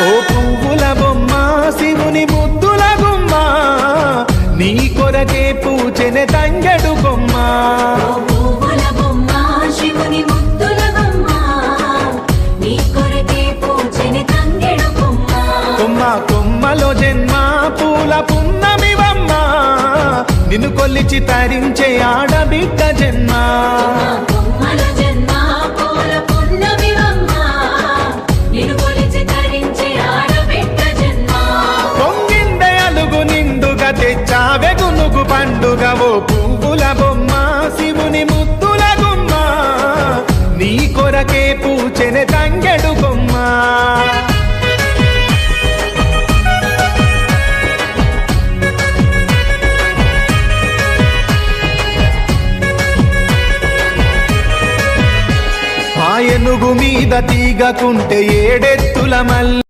ఓ పువ్వుల బొమ్మ శివుని ముద్దుల గుమ్మ నీ కొరకే పూచెనే తంగెడు కొమ్మ కొమ్మ కొమ్మలో జన్మ పూల పున్నమివమ్మ నిన్ను కొల్లిచి తరించే ఆడబిడ్డ జన్మ పొంగిందే అలుగు నిండుగా తెచ్చావె గునుగు పండుగ ఓ పువ్వుల బొమ్మ శివుని ముద్దుల గుమ్మ నీ కొరకే పూచెనే తంగెడు కొమ్మ ఏనుగు మీద తీగకుంటే ఏడెత్తుల మల్లి